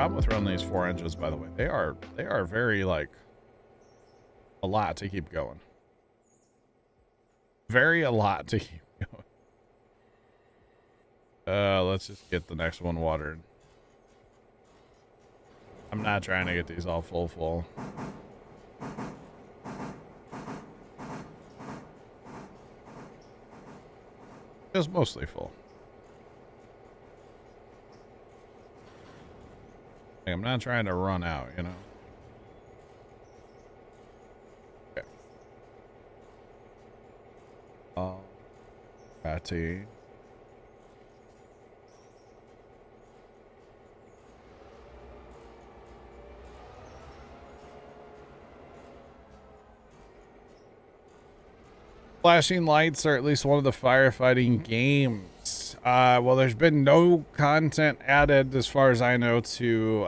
problem with running these 4 engines, by the way. They are very, like, a lot to keep going. Very a lot to keep going. Let's just get the next one watered. I'm not trying to get these all full. Just mostly full. I'm not trying to run out, you know. Okay. Patty. Flashing lights are at least one of the firefighting games. Well, there's been no content added, as far as I know, to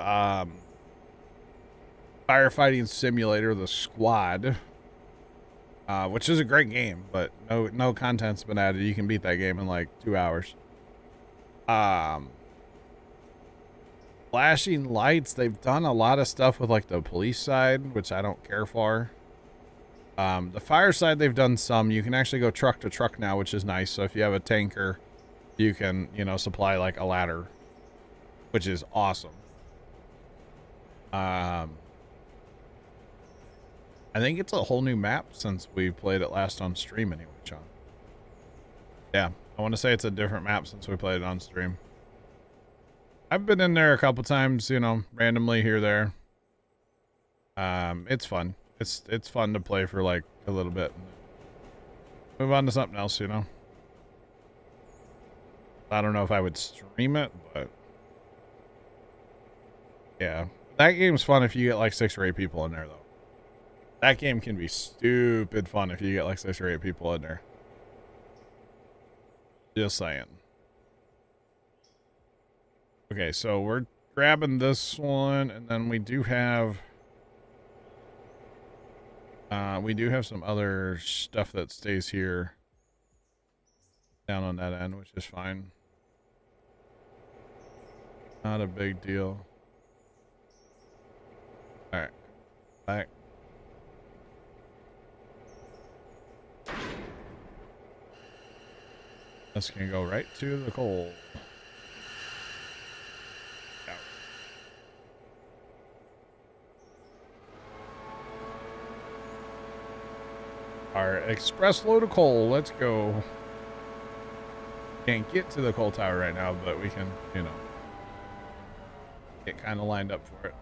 Firefighting Simulator: The Squad, which is a great game, but no content's been added. You can beat that game in like 2 hours. Flashing lights, they've done a lot of stuff with like the police side, which I don't care for. The fire side, they've done some. You can actually go truck to truck now, which is nice. So if you have a tanker, you can, you know, supply like a ladder, which is awesome. I think it's a whole new map since we played it last on stream anyway, Sean. Yeah, I want to say it's a different map since we played it on stream. I've been in there a couple times, you know, randomly here or there. It's fun. It's fun to play for like a little bit. Move on to something else, you know. I don't know if I would stream it, but yeah, that game's fun if you get like 6 or 8 people in there, though. That game can be stupid fun if you get like 6 or 8 people in there. Just saying. Okay, so we're grabbing this one, and then we do have some other stuff that stays here down on that end, which is fine. Not a big deal. All right, back. This can go right to the coal. Yeah. Our express load of coal. Let's go. Can't get to the coal tower right now, but we can, you know, get kind of lined up for it.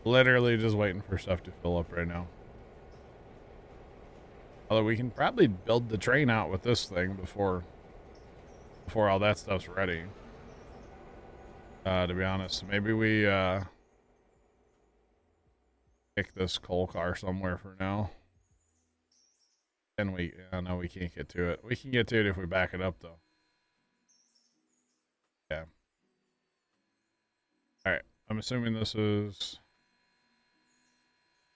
Literally just waiting for stuff to fill up right now. Although we can probably build the train out with this thing before all that stuff's ready. To be honest, maybe we pick this coal car somewhere for now. And no, we can't get to it. We can get to it if we back it up, though. Yeah. All right. I'm assuming this is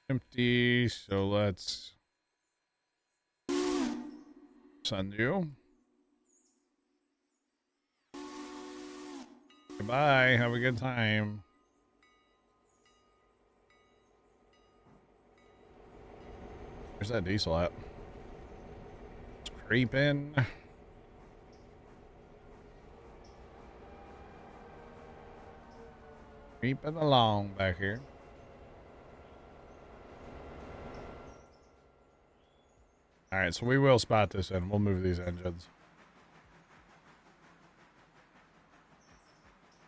empty, so let's send you. Goodbye. Have a good time. Where's that diesel at? It's creeping. Creeping along back here. All right, so we will spot this and we'll move these engines.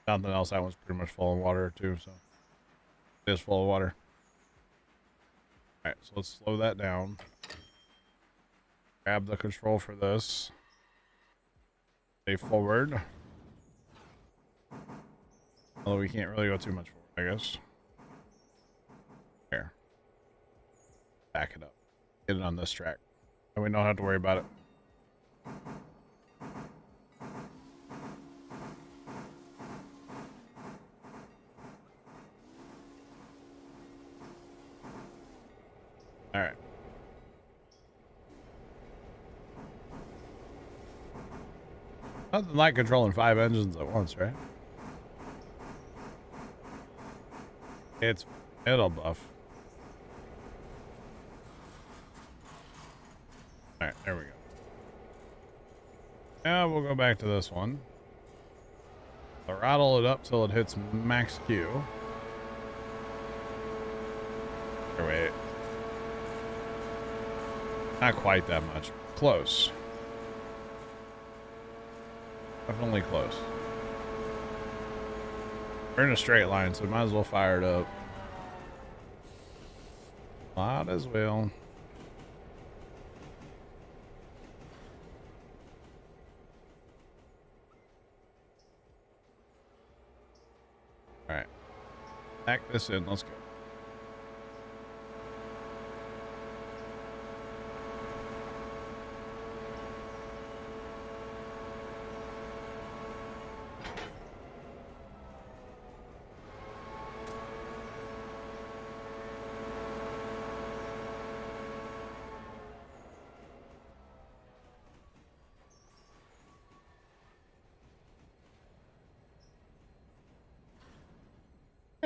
Something else, that one's pretty much full of water too, so it is full of water. All right, so let's slow that down. Grab the control for this. Stay forward. Although we can't really go too much forward, I guess. Here. Back it up. Get it on this track. And we don't have to worry about it. All right. Nothing like controlling 5 engines at once, right? It'll buff. All right, there we go. Now we'll go back to this one. Throttle it up till it hits max Q. Or wait. Not quite that much. Close. Definitely close. We're in a straight line, so we might as well fire it up. Might as well. Alright. Back this in. Let's go.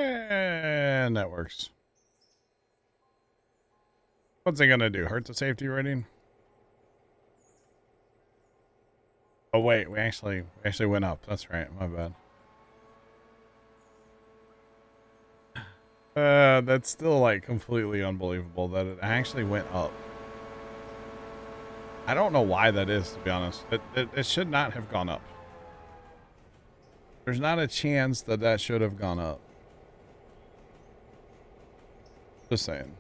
And that works. What's it gonna do? Hurt the safety rating? Oh wait, we actually went up. That's right. My bad. That's still like completely unbelievable that it actually went up. I don't know why that is, to be honest. It should not have gone up. There's not a chance that that should have gone up. Just saying.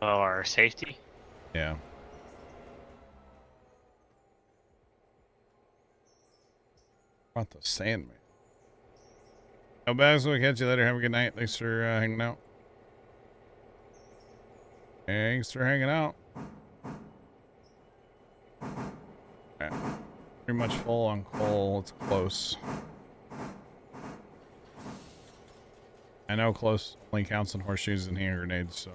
Oh, our safety? Yeah. About the Sandman. No bags. We'll catch you later. Have a good night. Thanks for hanging out. Thanks for hanging out. Okay. Pretty much full on coal. It's close. I know close only counts in horseshoes and hand grenades, so.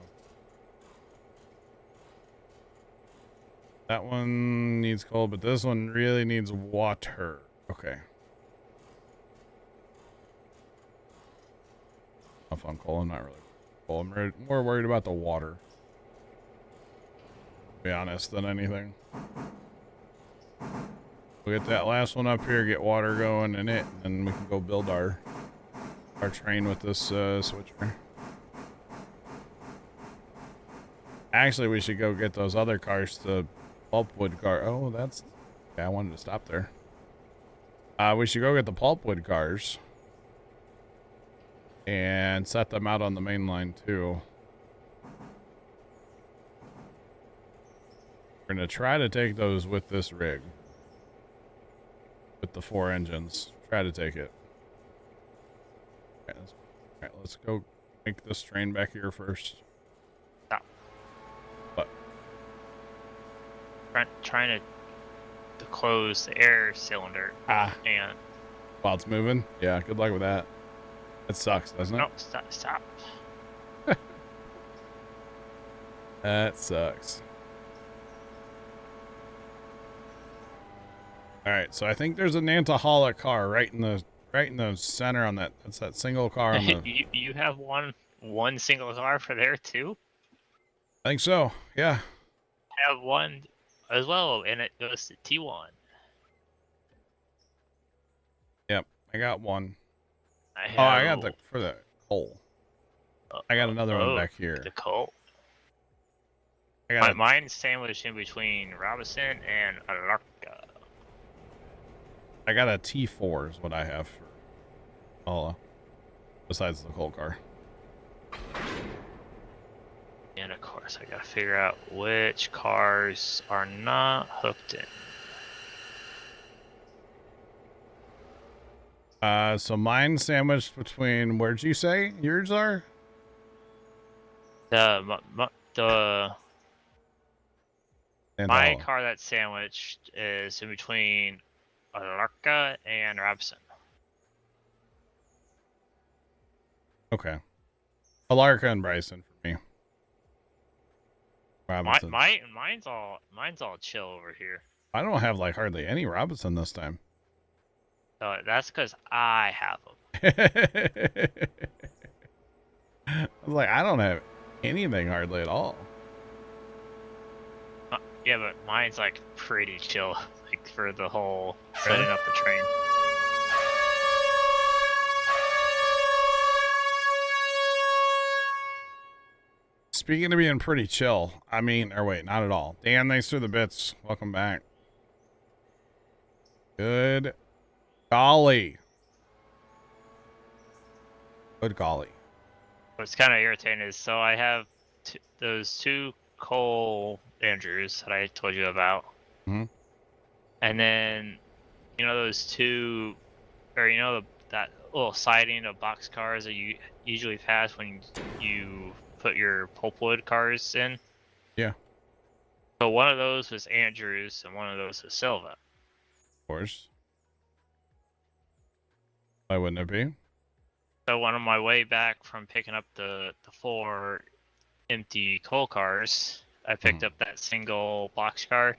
That one needs coal, but this one really needs water. Okay. Off on coal. I'm not really coal. I'm more worried about the water. To be honest, than anything. We'll get that last one up here, get water going in it, and then we can go build our train with this switcher. Actually, we should go get those other cars to pulpwood car. Oh, that's... Yeah, I wanted to stop there. We should go get the pulpwood cars and set them out on the main line too. We're going to try to take those with this rig. With the 4 engines. Try to take it. Alright, let's go make this train back here first. Stop. What? Trying to close the air cylinder. And while it's moving? Yeah, good luck with that. It sucks, doesn't it? No, stop. That sucks. Alright, so I think there's a Nantaholic car right in the center on that. That's that single car on the... you have one single car for there too? I think so, yeah. I have one as well, and it goes to T1. Yep, I got one. I got the for the coal. I got another one back here. The coal. Mine's sandwiched in between Robinson and Alarka. I got a T4 is what I have for all besides the coal car. And of course, I gotta figure out which cars are not hooked in. So mine's sandwiched between, where'd you say yours are? My car that's sandwiched is in between Alarka and Robson. Okay. Alarka and Bryson for me. Robinson. Mine's all chill over here. I don't have like hardly any Robinson this time. So that's because I have them. I was like, I don't have anything hardly at all. Yeah, but mine's like pretty chill, like for the whole Really? setting up the train. Speaking of being pretty chill, I mean, or wait, not at all. Dan, thanks for the bits. Welcome back. Good golly. Good golly. What's kind of irritating is, so I have those two coal Andrews that I told you about, Mm-hmm. and then you know those two, or you know that little siding of box cars that you usually pass when you put your pulpwood cars in. Yeah, of So one of those was Andrews, and one of those was Silva. course. Why wouldn't it be? So on my way back from picking up the four empty coal cars, I picked up that single box car,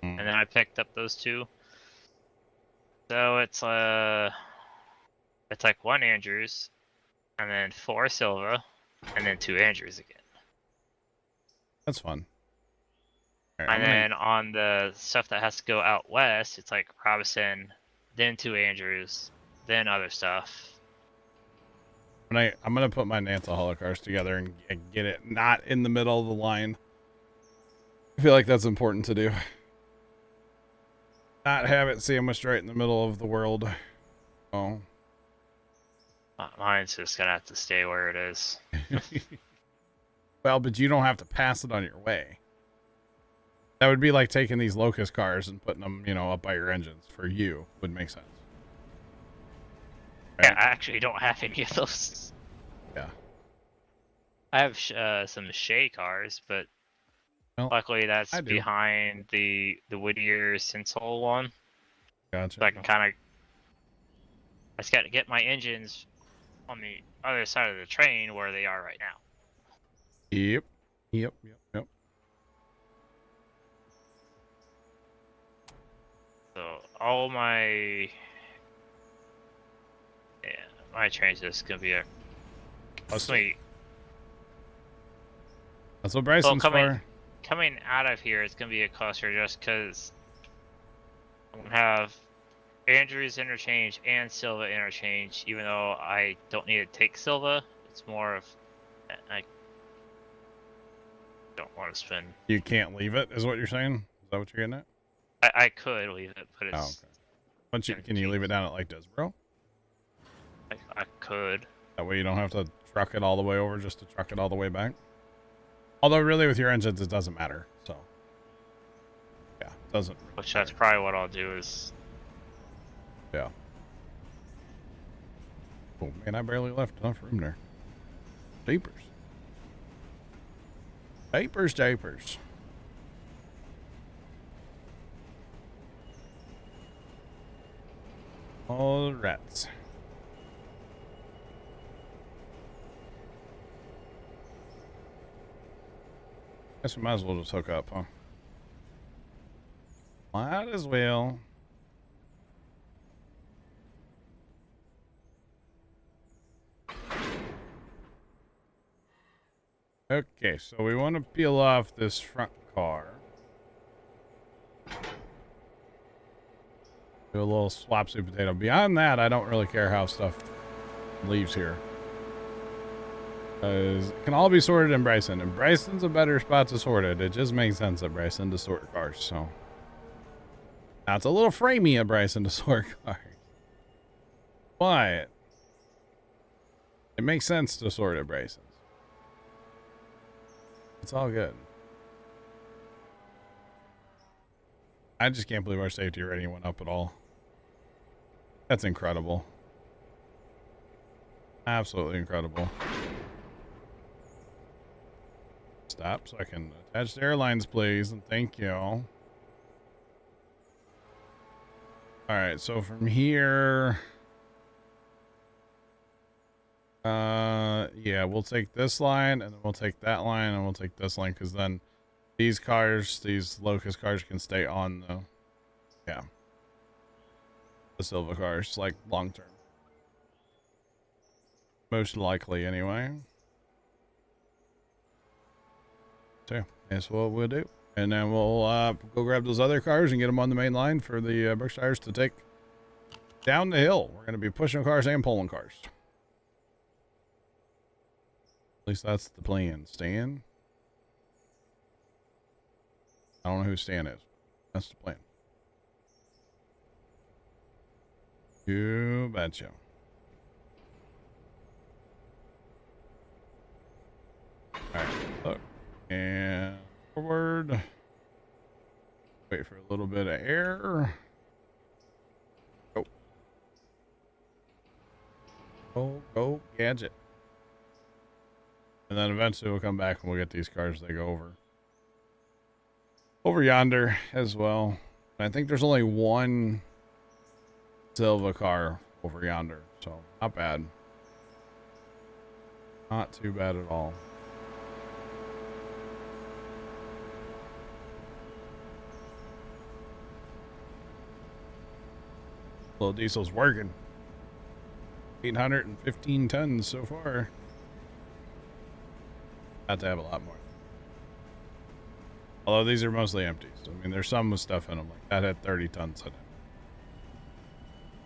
and then I picked up those two. So it's like one Andrews, and then four Silva, and then two Andrews again. That's fun. All right, And then on the stuff that has to go out west, it's like Robinson, then two Andrews, then other stuff. I'm gonna put my Nanta Holocars together and get it not in the middle of the line. I feel like that's important to do. Not have it sandwiched right in the middle of the world. Oh. Mine's just gonna have to stay where it is. Well, but you don't have to pass it on your way. That would be like taking these Locust cars and putting them, up by your engines. For you, would make sense. Right? Yeah, I actually don't have any of those. Yeah. I have some Shea cars, but luckily that's behind the Whittier Sinsol one. Gotcha. So I can I just got to get my engines on the other side of the train where they are right now. Yep. So all my train's just gonna be a sweet. That's what Bryson's for. Coming out of here, it's gonna be a cluster just because I'm gonna have Andrews interchange and Silva interchange. Even though I don't need to take Silva, it's more of I don't want to spend. You can't leave it, is what you're saying? Is that what you're getting at? I could leave it, but it's. Oh, okay. Can you leave it down at like Disbro? I could. That way you don't have to truck it all the way over just to truck it all the way back. Although really with your engines it doesn't matter. So yeah, it doesn't. Which that's probably what I'll do is. Yeah. Oh man, I barely left enough room there. Japers. All rats. Guess we might as well just hook up, huh? Might as well. Okay, so we want to peel off this front car. Do a little swap sweet potato. Beyond that, I don't really care how stuff leaves here. Because it can all be sorted in Bryson. And Bryson's a better spot to sort it. It just makes sense at Bryson to sort cars, so. Now, it's a little framey at Bryson to sort cars. But it makes sense to sort at Bryson. It's all good. I just can't believe our safety rating went up at all. That's incredible. Absolutely incredible. Stop so I can attach the airlines, please, and thank you. All right, so from here, yeah, we'll take this line, and then we'll take that line, and we'll take this line, because then these cars, these Locust cars, can stay on the, yeah. the Silva cars, like long term. Most likely, anyway. So that's what we'll do, and then we'll go grab those other cars and get them on the main line for the Berkshires to take down the hill. We're going to be pushing cars and pulling cars. At least that's the plan. Stan? I don't know who Stan is. That's the plan. You betcha. Alright, look. And forward. Wait for a little bit of air. Go. Go, gadget. And then eventually we'll come back and we'll get these cars. They go over yonder as well. And I think there's only one Silva car over yonder, so not bad. Not too bad at all. Little diesel's working. 815 tons so far. Got to have a lot more. Although these are mostly empty. So, I mean, there's some with stuff in them. Like that had 30 tons in it.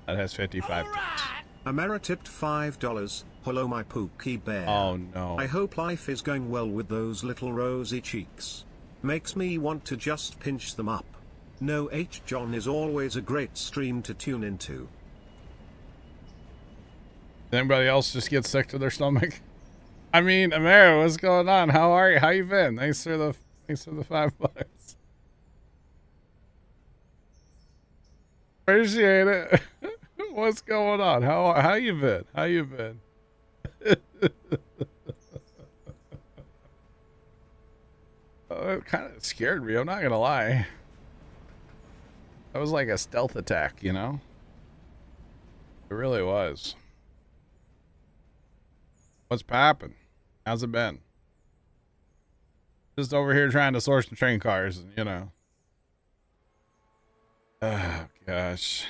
That has 55 tons. Amara tipped $5. Hello, my Pookie Bear. Oh, no. I hope life is going well with those little rosy cheeks. Makes me want to just pinch them up. No H. John is always a great stream to tune into. Anybody else just get sick to their stomach? I mean, Amara, what's going on? How are you? How you been? Thanks for the $5. Appreciate it. What's going on? How you been? How you been? Oh, it kind of scared me. I'm not gonna lie. That was like a stealth attack, you know? It really was. What's poppin'? How's it been? Just over here trying to source some train cars, and you know. Oh gosh.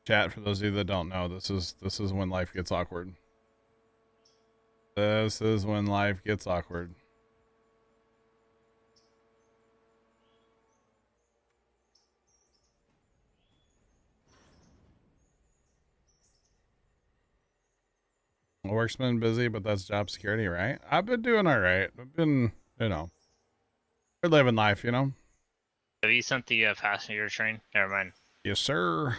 Chat, for those of you that don't know, this is when life gets awkward. This is when life gets awkward. Work's been busy, but that's job security, right? I've been doing all right. I've been, you know, we're living life, you know. Have you sent the passenger train? Never mind. Yes, sir.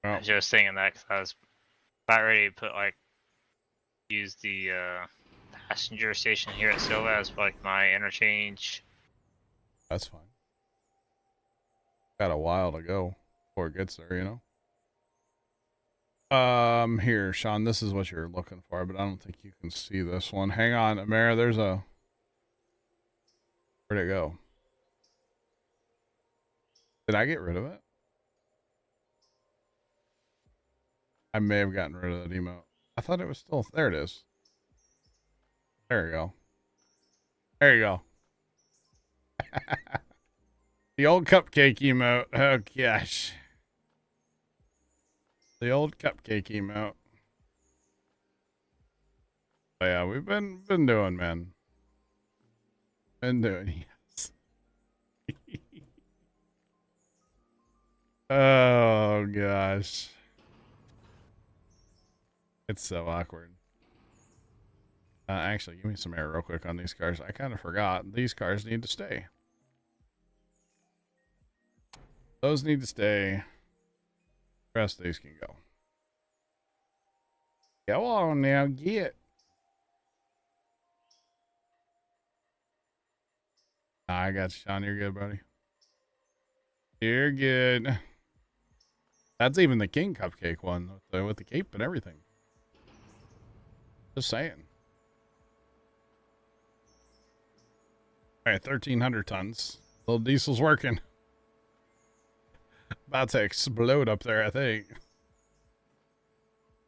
Oh. I was just thinking that because I was about ready to put use the passenger station here at Silva as like my interchange. That's fine. Got a while to go before it gets there, you know. Here, Sean, this is what you're looking for, but I don't think you can see this one. Hang on, Amara, there's a... Where'd it go? Did I get rid of it? I may have gotten rid of that emote. I thought it was still... There it is. There you go. There you go. The old cupcake emote. Oh, gosh. The old cupcake emote. But yeah, we've been doing, man. Been doing, yes. Oh gosh. It's so awkward. Actually, give me some air real quick on these cars. I kind of forgot. These cars need to stay. Those need to stay. The rest of these can go. Go on now, get. I got you, Sean. You're good, buddy. You're good. That's even the King Cupcake one with the cape and everything. Just saying. All right, 1,300 tons. Little diesel's working. About to explode up there, I think.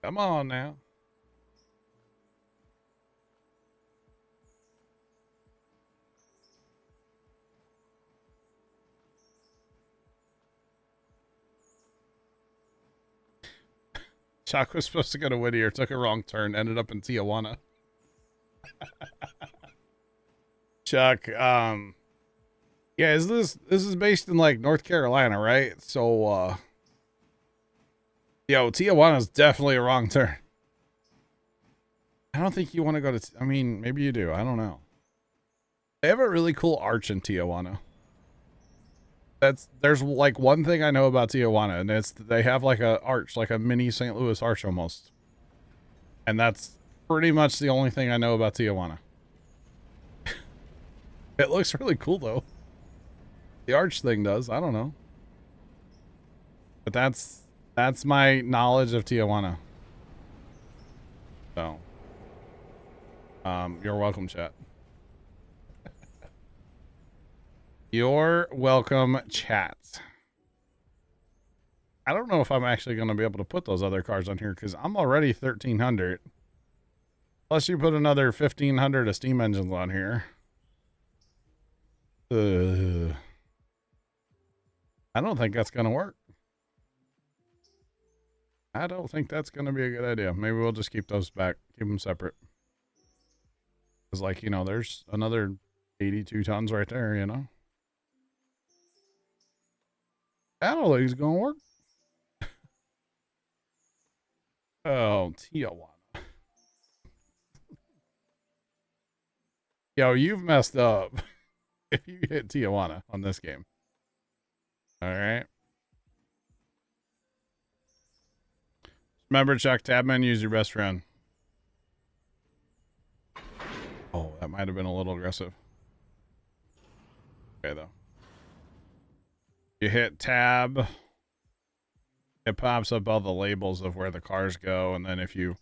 Come on now. Chuck was supposed to go to Whittier, took a wrong turn, ended up in Tijuana. Chuck, yeah, this is based in like North Carolina, right? So yo, Tijuana's definitely a wrong turn. I don't think you want to go to I mean, maybe you do. I don't know. They have a really cool arch in Tijuana. There's like one thing I know about Tijuana, and it's they have like a arch, like a mini St. Louis arch almost. And that's pretty much the only thing I know about Tijuana. It looks really cool though. The arch thing does. I don't know. But that's my knowledge of Tijuana. So you're welcome, chat. You're welcome, chat. I don't know if I'm actually going to be able to put those other cars on here because I'm already 1,300. Plus you put another 1,500 of steam engines on here. I don't think that's going to work. I don't think that's going to be a good idea. Maybe we'll just keep those back. Keep them separate. Because, like, you know, there's another 82 tons right there, you know. I don't think it's going to work. Oh, Tijuana. Yo, you've messed up if you hit Tijuana on this game. All right. Remember, check tab menu, use your best friend. Oh, that might have been a little aggressive. Okay, though. You hit tab. It pops up all the labels of where the cars go, and then if you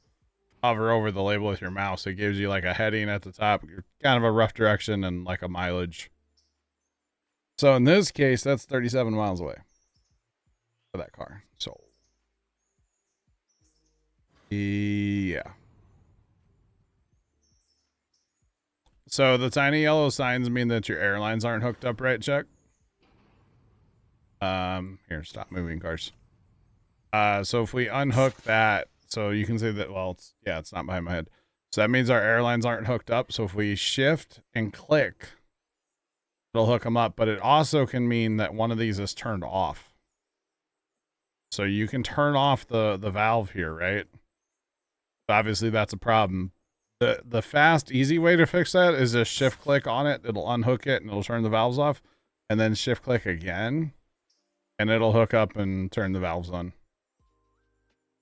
hover over the label with your mouse, it gives you like a heading at the top, kind of a rough direction, and like a mileage. So in this case, that's 37 miles away for that car. So yeah. So the tiny yellow signs mean that your airlines aren't hooked up right, Chuck? Here, stop moving cars. So if we unhook that, so you can see that, well, it's not behind my head. So that means our airlines aren't hooked up. So if we shift and click, it'll hook them up. But it also can mean that one of these is turned off. So you can turn off the valve here, right? Obviously that's a problem. The fast, easy way to fix that is just shift click on it. It'll unhook it and it'll turn the valves off. And then shift click again. And it'll hook up and turn the valves on.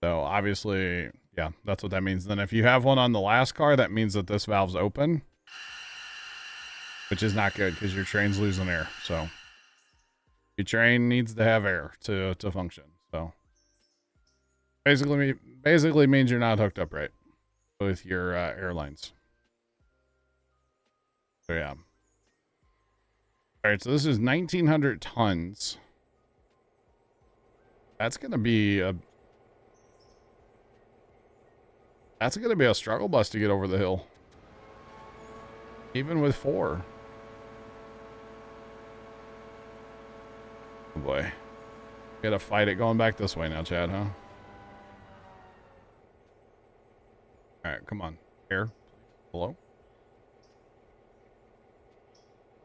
So obviously, yeah, that's what that means. Then if you have one on the last car, that means that this valve's open. Which is not good because your train's losing air. So your train needs to have air to function. So basically means you're not hooked up right with your airlines. So yeah. All right, so this is 1,900 tons. That's gonna be a struggle bus to get over the hill, even with 4. Oh boy, gotta fight it going back this way now, Chad, huh? All right, come on, air, hello,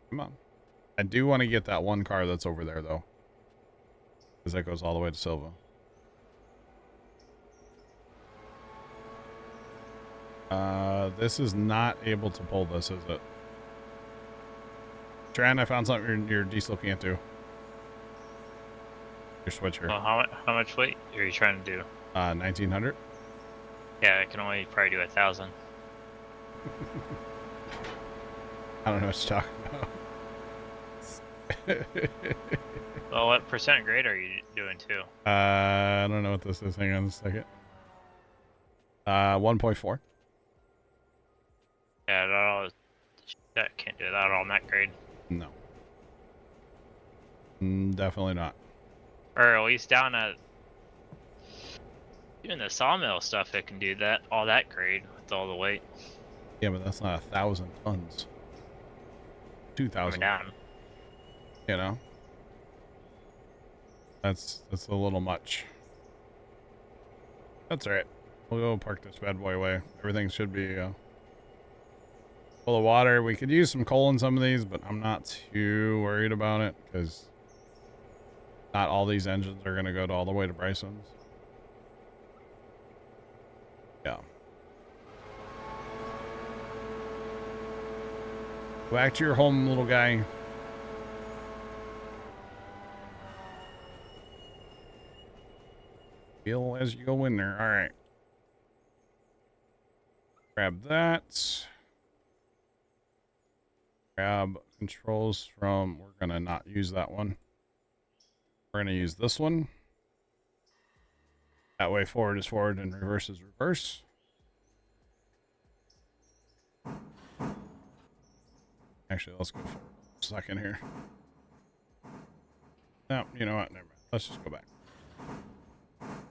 come on. I do want to get that one car that's over there though, because that goes all the way to Silva. This is not able to pull this, is it? Tran, I found something your diesel can't do. Your switcher. Well, how much weight are you trying to do? 1,900. Yeah, I can only probably do 1,000. I don't know what you're talking about. Well, what percent grade are you doing too? I don't know what this is. Hang on a second. 1.4. Yeah, that can't do that all net grade. No. Definitely not. Or at least down at even the sawmill stuff, it can do that all that grade with all the weight. Yeah, but that's not 1,000 tons. 2,000. Down. You know, that's a little much. That's all right. We'll go park this bad boy away. Everything should be full of water. We could use some coal in some of these, but I'm not too worried about it because not all these engines are going to go all the way to Bryson's. Yeah. Go back to your home, little guy. Feel as you go in there. All right. Grab that. Grab controls from, we're going to not use that one. We're going to use this one. That way forward is forward and reverse is reverse. Actually, let's go for a second here. No, you know what? Never mind. Let's just go back.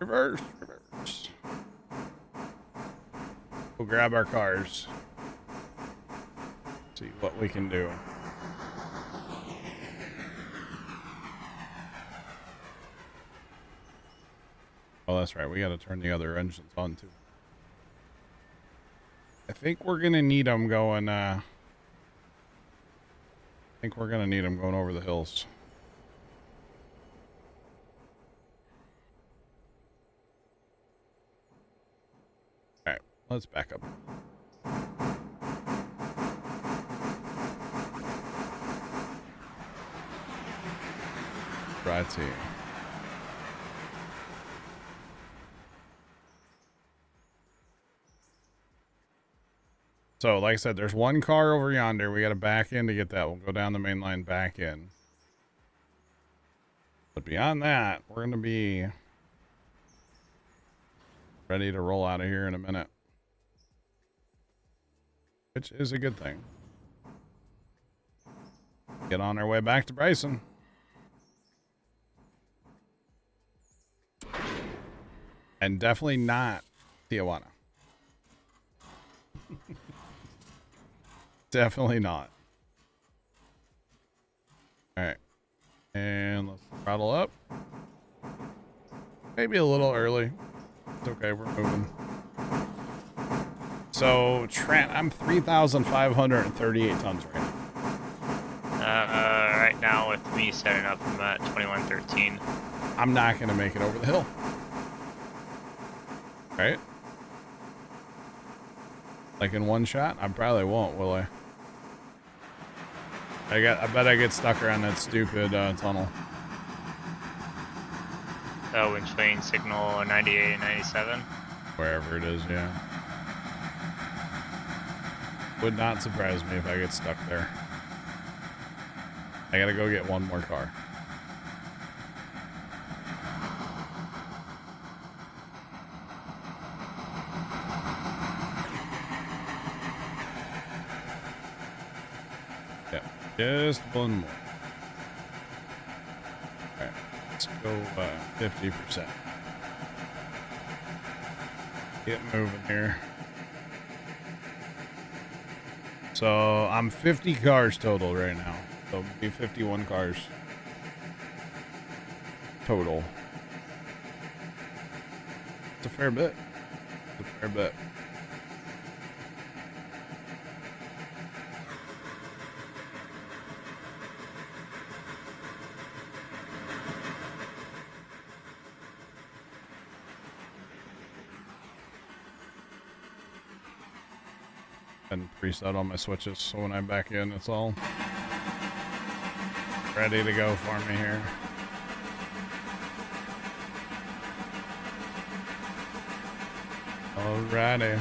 Reverse, reverse. We'll grab our cars. See what we can do. Oh, that's right. We got to turn the other engines on too. I think we're going to need them going, I think we're going to need them going over the hills. All right, let's back up. Righty. So, like I said, there's one car over yonder. We got to back in to get that. We'll go down the main line back in. But beyond that, we're going to be ready to roll out of here in a minute. Which is a good thing. Get on our way back to Bryson. And definitely not Tijuana. Definitely not. All right. And let's throttle up. Maybe a little early. It's okay. We're moving. So, Trent, I'm 3,538 tons right now. Right now with me setting up, I'm at 2113. I'm not going to make it over the hill. Right? Like in one shot? I probably won't, will I? I bet I get stuck around that stupid tunnel. Oh, in between signal 98 and 97? Wherever it is, yeah. Would not surprise me if I get stuck there. I gotta go get one more car. Yeah, just one more. Alright, let's go 50%. Get moving here. So I'm 50 cars total right now. So it'll be 51 cars total. It's a fair bit. It's a fair bit. And preset all my switches, so when I'm back in, it's all ready to go for me here. Alrighty.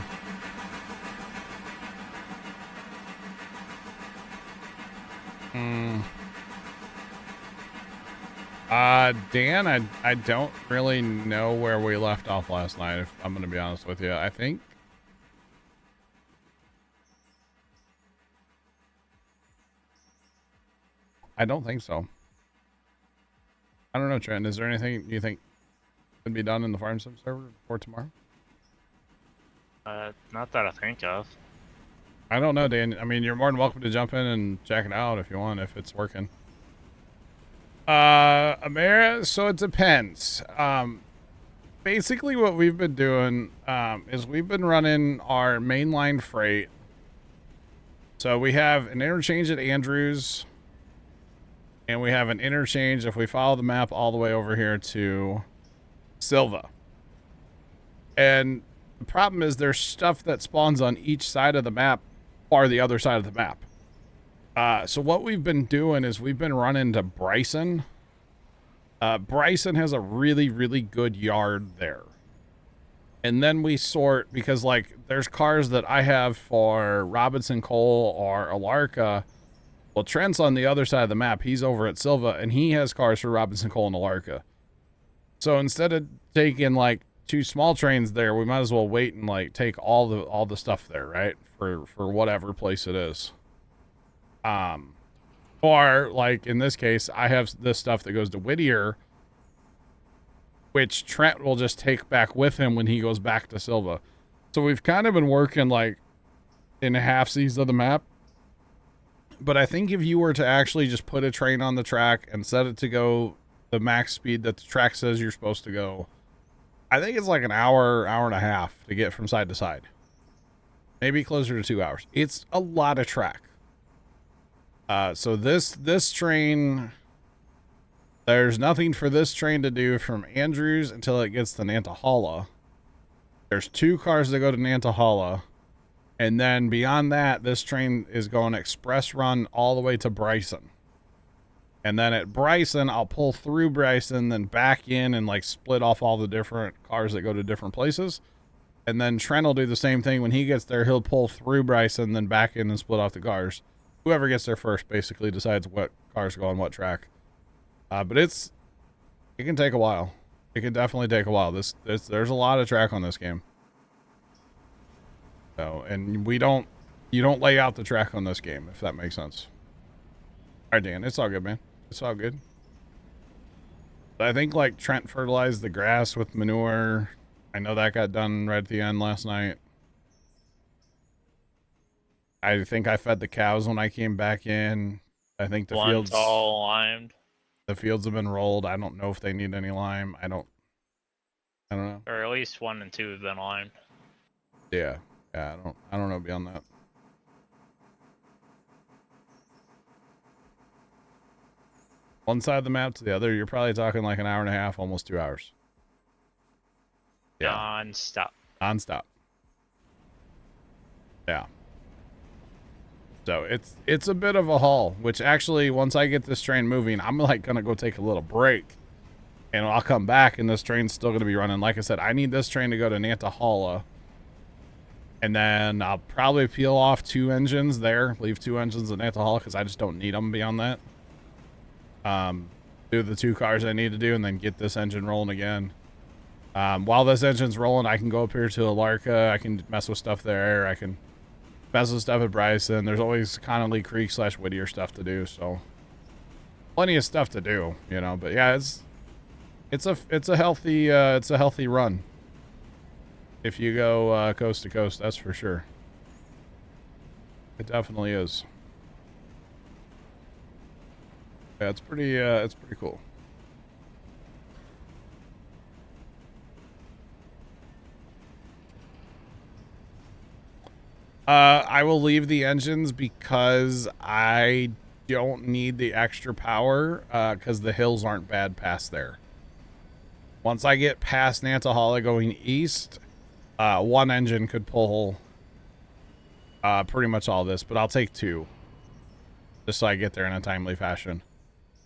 Dan, I don't really know where we left off last night, if I'm going to be honest with you. I think I don't think so. I don't know, Trent. Is there anything you think could be done in the farm sim server for tomorrow? Not that I think of. I don't know, Dan. I mean, you're more than welcome to jump in and check it out if you want, if it's working. Amira, so it depends. basically what we've been doing is we've been running our mainline freight. So we have an interchange at Andrews, and we have an interchange, if we follow the map, all the way over here to Silva. And the problem is there's stuff that spawns on each side of the map or the other side of the map. So what we've been doing is we've been running to Bryson. Bryson has a really, really good yard there. And then we sort, because like there's cars that I have for Robinson Cole or Alarka. Well, Trent's on the other side of the map. He's over at Silva, and he has cars for Robinson Cole and Alarka. So instead of taking like 2 small trains there, we might as well wait and like take all the stuff there, right? For whatever place it is. Or like in this case, I have this stuff that goes to Whittier, which Trent will just take back with him when he goes back to Silva. So we've kind of been working like in half-seas of the map. But I think if you were to actually just put a train on the track and set it to go the max speed that the track says you're supposed to go, I think it's like an hour, hour and a half to get from side to side. Maybe closer to 2 hours. It's a lot of track. So this train, there's nothing for this train to do from Andrews until it gets to Nantahala. There's 2 cars that go to Nantahala. And then beyond that, this train is going express run all the way to Bryson. And then at Bryson, I'll pull through Bryson, then back in and like split off all the different cars that go to different places. And then Trent will do the same thing. When he gets there, he'll pull through Bryson, then back in and split off the cars. Whoever gets there first basically decides what cars go on what track. But it can take a while. It can definitely take a while. There's a lot of track on this game. So, and you don't lay out the track on this game, if that makes sense. All right, Dan, it's all good, man. It's all good. I think like Trent fertilized the grass with manure. I know that got done right at the end last night. I think I fed the cows when I came back in. I think the fields all limed. The fields have been rolled. I don't know if they need any lime. I don't know. Or at least 1 and 2 have been limed. Yeah. Yeah, I don't know beyond that. One side of the map to the other, you're probably talking like an hour and a half, almost 2 hours. Yeah. Non-stop. Non-stop. Yeah. So it's a bit of a haul, which actually once I get this train moving, I'm like gonna go take a little break. And I'll come back and this train's still gonna be running. Like I said, I need this train to go to Nantahala. And then I'll probably peel off 2 engines there, leave 2 engines at Nantahala because I just don't need them beyond that. Do the 2 cars I need to do and then get this engine rolling again. While this engine's rolling, I can go up here to Alarka. I can mess with stuff there. I can mess with stuff at Bryson. There's always Connolly Creek / Whittier stuff to do. So plenty of stuff to do, you know, but yeah, it's a healthy run. If you go coast to coast, that's for sure. It definitely is. Yeah, it's pretty cool. I will leave the engines because I don't need the extra power because the hills aren't bad past there. Once I get past Nantahala going east, 1 engine could pull pretty much all this, but I'll take 2 just so I get there in a timely fashion.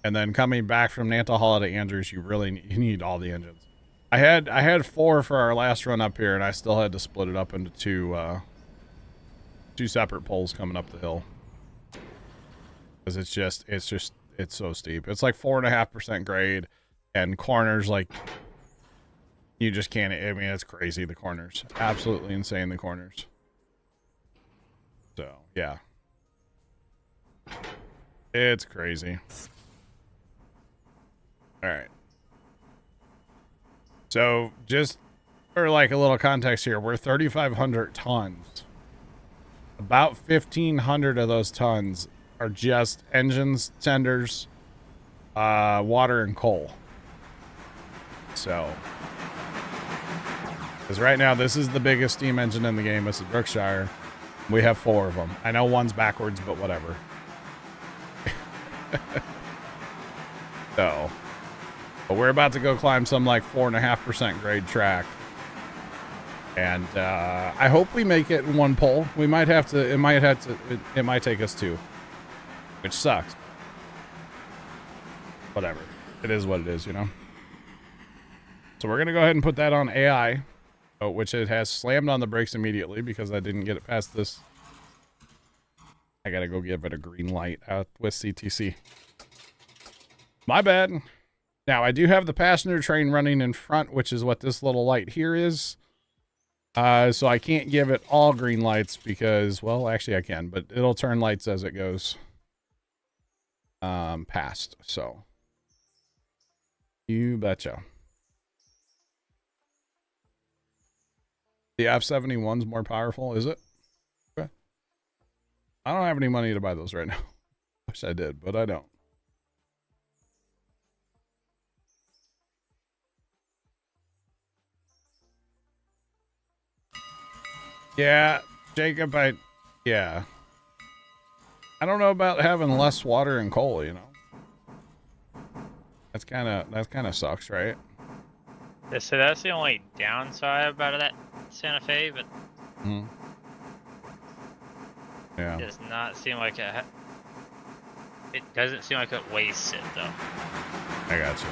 And then coming back from Nantahala to Andrews, you need all the engines. I had 4 for our last run up here, and I still had to split it up into 2 separate poles coming up the hill because it's so steep. It's like 4.5% grade, and corners like you just can't. I mean, it's crazy. The corners, absolutely insane. The corners. So yeah, it's crazy. All right. So just for like a little context here, we're 3,500 tons. About 1,500 of those tons are just engines, tenders, water, and coal. So Because right now, this is the biggest steam engine in the game. This is Brookshire. We have 4 of them. I know one's backwards, but whatever. So, but we're about to go climb some like 4.5% grade track. And I hope we make it in 1 pull. We might have to, it might take us 2. Which sucks. Whatever. It is what it is, you know? So we're going to go ahead and put that on AI. Which it has slammed on the brakes immediately because I didn't get it past this. I gotta go give it a green light out with CTC. My bad. Now, I do have the passenger train running in front, which is what this little light here is. So I can't give it all green lights because, well, actually I can, but it'll turn lights as it goes past. So, you betcha. The F-71's more powerful, is it? Okay. I don't have any money to buy those right now. Wish I did, but I don't. Yeah, Jacob, yeah. I don't know about having less water and coal, you know? That kind of sucks, right? Yeah, so that's the only downside about that Santa Fe, but yeah, it does not seem like it doesn't seem like it wastes it though. I got you.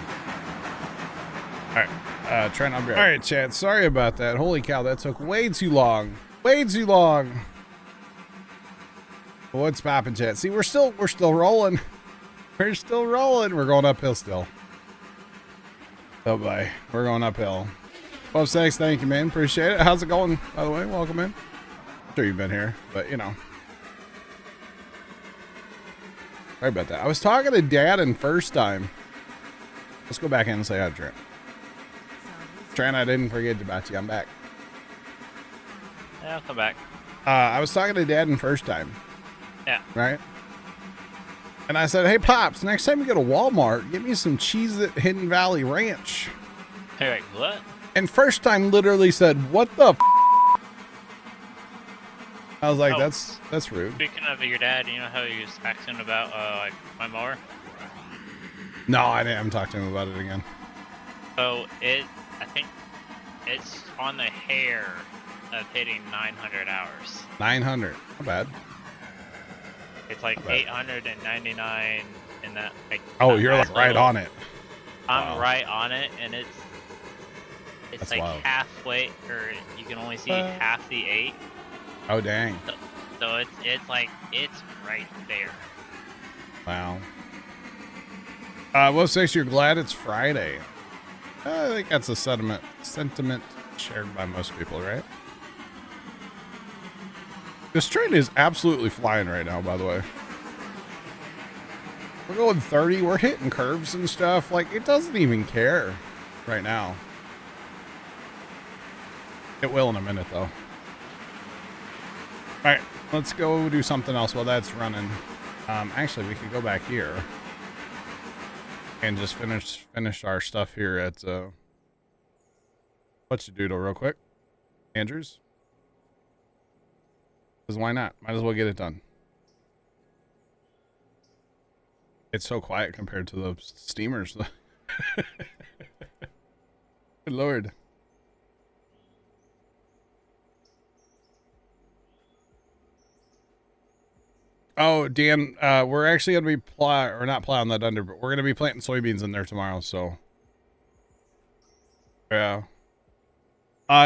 All right, trying to be all right, chat. Sorry about that. Holy cow, that took way too long. Way too long. What's poppin', chat? See, we're still rolling. We're still rolling. We're going uphill still. Oh boy, we're going uphill. Well, thanks, thank you, man. Appreciate it. How's it going, by the way? Welcome in. I'm sure you've been here, but you know. Sorry about that. I was talking to Dad in first time. Let's go back in and say hi to Trent. Trent, I didn't forget about you. I'm back. Yeah, I'll come back. I was talking to Dad in first time. Yeah. Right? And I said, hey, Pops, next time you go to Walmart, get me some cheese at Hidden Valley Ranch. Hey, wait, what? And first time literally said, what the f***? I was like, that's rude. Speaking of your dad, you know how he was asking about like my mower? No, I didn't. I'm talking to him about it again. So I think it's on the hair of hitting 900 hours. 900. Not bad. It's like 899 in that. Like, oh, you're like right on it. I'm right on it, and it's That's like wild. halfway, or you can only see half the 8. Oh, dang. So it's like it's right there. Wow. Well, 6, you're glad it's Friday. I think that's a sentiment shared by most people, right? This train is absolutely flying right now, by the way. We're going 30. We're hitting curves and stuff. Like, it doesn't even care right now. It will in a minute, though. All right, let's go do something else while that's running. Actually, we could go back here and just finish our stuff here at What's your doodle real quick, Andrews? Because why not? Might as well get it done. It's so quiet compared to the steamers. Good Lord. Oh, Dan, we're actually going to be not plowing that under, but we're going to be planting soybeans in there tomorrow, so. Yeah.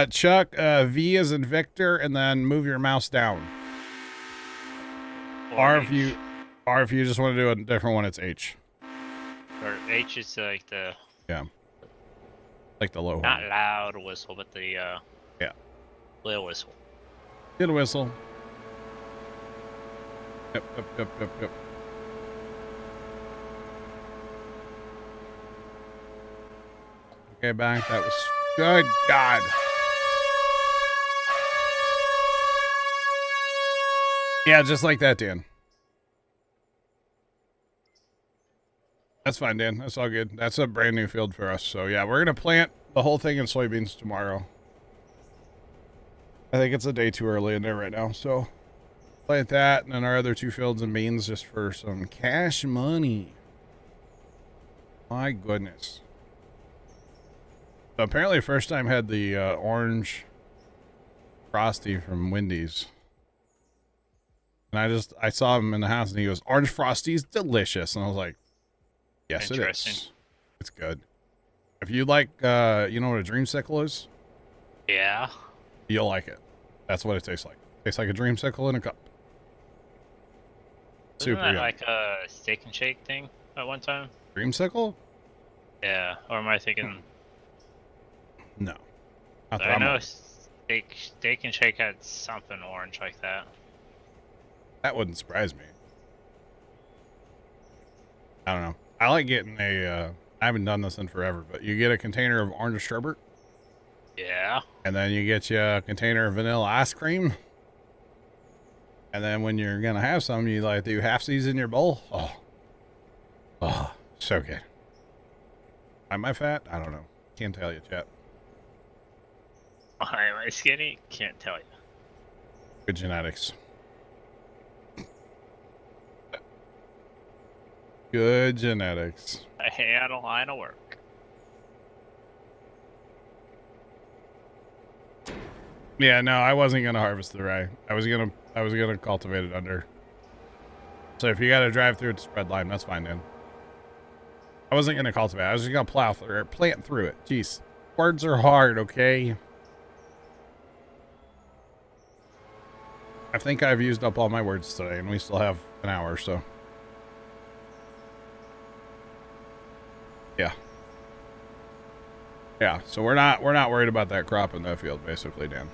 Chuck, V as in Victor, and then move your mouse down. Or if you just want to do a different one, it's H. Or H is like the... Yeah. Like the low Not horn. loud whistle, but the yeah. little whistle. Get a whistle. Yep. Okay, back. That was good. God. Yeah, just like that, Dan. That's fine, Dan. That's all good. That's a brand new field for us. So, yeah, we're going to plant the whole thing in soybeans tomorrow. I think it's a day too early in there right now, so plant that, and then our other 2 fields and beans just for some cash money. My goodness. So apparently first time had the orange Frosty from Wendy's. And I saw him in the house and he goes, "Orange Frosty's delicious." And I was like, yes, it is. It's good. If you like, you know what a dreamsicle is? Yeah. You'll like it. That's what it tastes like. Tastes like a dreamsicle in a cup. Isn't Super that good. like a steak and shake thing at one time? Dreamsicle? Yeah. Or am I thinking? No. Not that I I'm know aware. steak and shake had something orange like that. That wouldn't surprise me. I don't know. I like getting a, I haven't done this in forever, but you get a container of orange sherbet. Yeah. And then you get you a container of vanilla ice cream. And then when you're going to have some, you like do half-seas in your bowl. Oh, so good. Am I fat? I don't know. Can't tell you, chat. Why am I skinny? Can't tell you. Good genetics. Good genetics. I handle line of work. Yeah, no, I wasn't gonna harvest the rye. I was gonna cultivate it under. So if you gotta drive through it to spread lime, that's fine, then. I wasn't gonna cultivate. I was just gonna plow through it, plant through it. Jeez, words are hard, okay? I think I've used up all my words today, and we still have an hour, so. Yeah. Yeah, so we're not worried about that crop in that field, basically, Dan.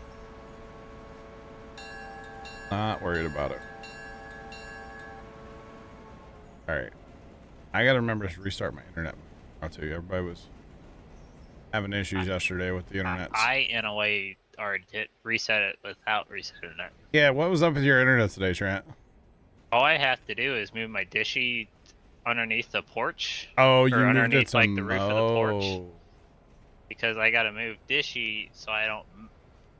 Not worried about it. All right. I got to remember to restart my internet. I'll tell you, everybody was having issues yesterday with the internet. I, in a way, already did reset it without resetting it. Yeah, what was up with your internet today, Trent? All I have to do is move my dishy underneath the porch. Oh, you or moved underneath it to like the roof of the porch. Mo. Because I gotta move dishy so I don't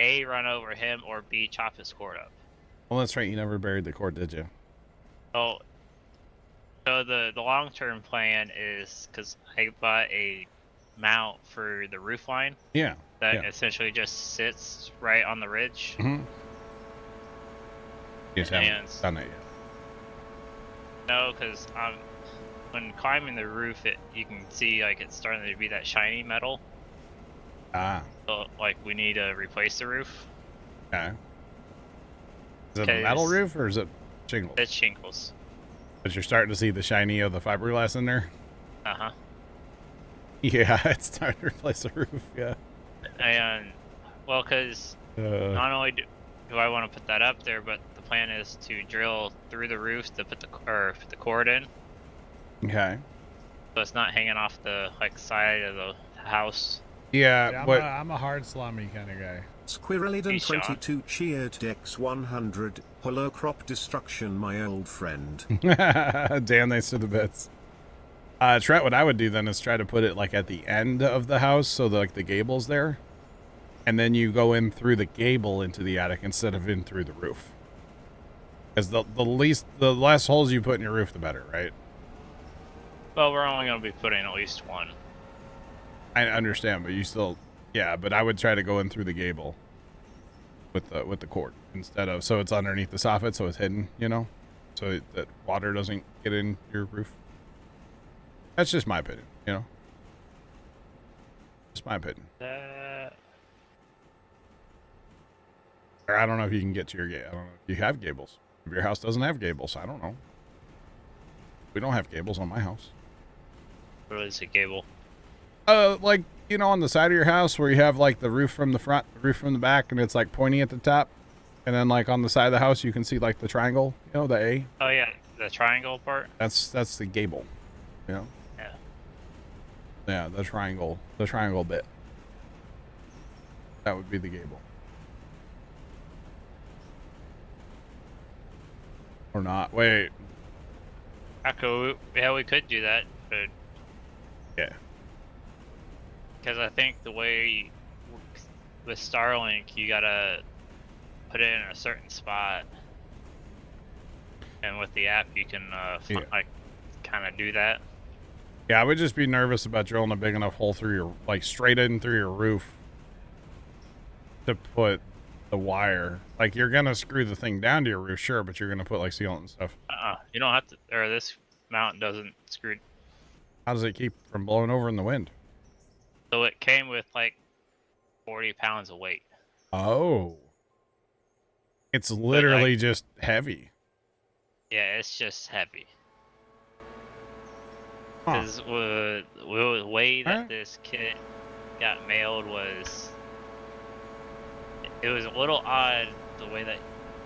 A, run over him, or B, chop his cord up. Well, that's right. You never buried the cord, did you? So the long-term plan is, because I bought a mount for the roof line. Yeah. That essentially just sits right on the ridge. Mm-hmm. You just haven't done it yet. No, because when climbing the roof, you can see like it's starting to be that shiny metal. Ah. So like we need to replace the roof. Okay. Is it a metal roof or is it shingles? It's shingles. But you're starting to see the shiny of the fiberglass in there? Uh-huh. Yeah, it's time to replace the roof, yeah. And, well, because not only do I want to put that up there, but the plan is to drill through the roof to put the cord in. Okay. So it's not hanging off the side of the house. Yeah, I'm a hard slummy kind of guy. Squirreliden22 cheered Dex 100. Hello crop destruction, my old friend. Dan, thanks to the bits. Trent, what I would do then is try to put it like at the end of the house, so the gable's there, and then you go in through the gable into the attic instead of in through the roof. Because the less holes you put in your roof, the better, right? Well, we're only going to be putting at least one. I understand, but you still, yeah. But I would try to go in through the gable with the cord instead of, so it's underneath the soffit, so it's hidden, you know, so that water doesn't get in your roof. That's just my opinion, you know. Just my opinion. Or I don't know if you can get to your gate. I don't know if you have gables. If your house doesn't have gables, I don't know. We don't have gables on my house. What is a gable? Like, you know, on the side of your house where you have like the roof from the front, the roof from the back, and it's like pointy at the top. And then like on the side of the house, you can see like the triangle, you know, the A. Oh yeah, the triangle part? That's the gable, you know? Yeah. Yeah, the triangle bit. That would be the gable. Or not. Wait. Yeah, we could do that, but yeah. Because I think the way with Starlink, you gotta put it in a certain spot. And with the app, you can like kind of do that. Yeah, I would just be nervous about drilling a big enough hole through your, like straight in through your roof to put the wire. Like you're gonna screw the thing down to your roof, sure, but you're gonna put like sealant and stuff. You don't have to, or this mount doesn't screw. How does it keep from blowing over in the wind? So it came with like 40 pounds of weight. Oh. It's literally like, just heavy. Yeah, it's just heavy. Huh. Because the way that this kit got mailed was, it was a little odd the way that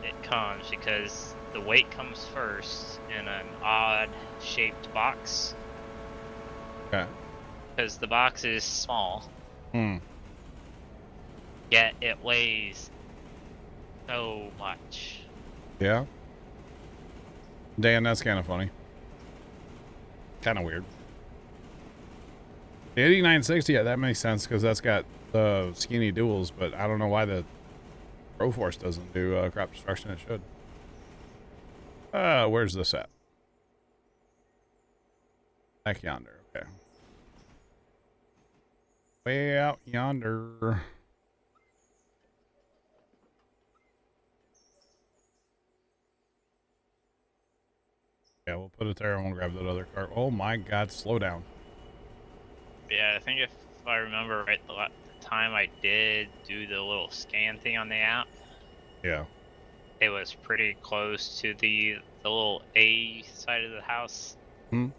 it comes, because the weight comes first in an odd shaped box. Okay. Because the box is small. Yet it weighs so much. Yeah. Dan, that's kind of funny. Kind of weird. The 8960, yeah, that makes sense because that's got the skinny duals, but I don't know why the Proforce doesn't do crop destruction. It should. Where's this at? Back yonder. Okay. Way out yonder. Yeah, we'll put it there and we'll grab that other car. Oh my God, slow down. Yeah, I think if I remember right, the time I did do the little scan thing on the app, yeah, it was pretty close to the little A side of the house. And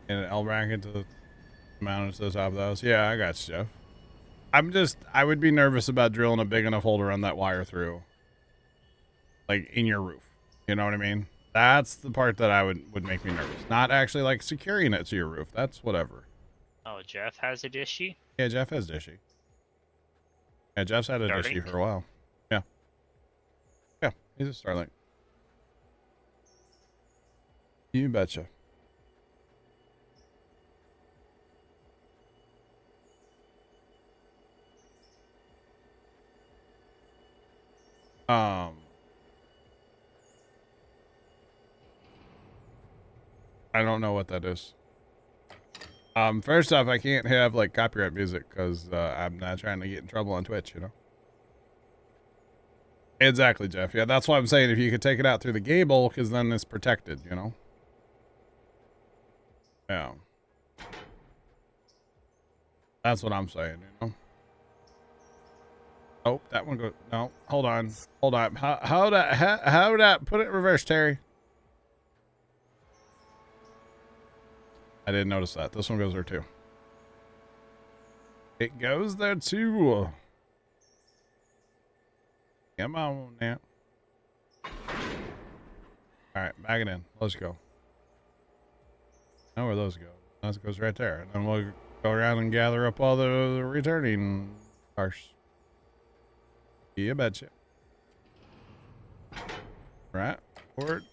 an L bracket to the mounted to the top of the house. Yeah, I got you, Jeff. I would be nervous about drilling a big enough hole to run that wire through. Like in your roof. You know what I mean? That's the part that I would make me nervous. Not actually like securing it to your roof. That's whatever. Oh, Jeff has a dishy? Yeah, Jeff has dishy. Yeah, Jeff's had a dishy for a while. Yeah. Yeah, he's a Starlink. You betcha. I don't know what that is. First off, I can't have like copyright music because I'm not trying to get in trouble on Twitch, you know? Exactly, Jeff. Yeah, that's why I'm saying if you could take it out through the gable, because then it's protected, you know? Yeah. That's what I'm saying, you know? Oh, that one goes. No, hold on. Hold on. How that? Put it in reverse, Terry. I didn't notice that. This one goes there too. It goes there too. Come on now. Alright, bag it in. Let's go. I know where those go. That goes right there. And then we'll go around and gather up all the returning cars. You betcha. Right. Forward.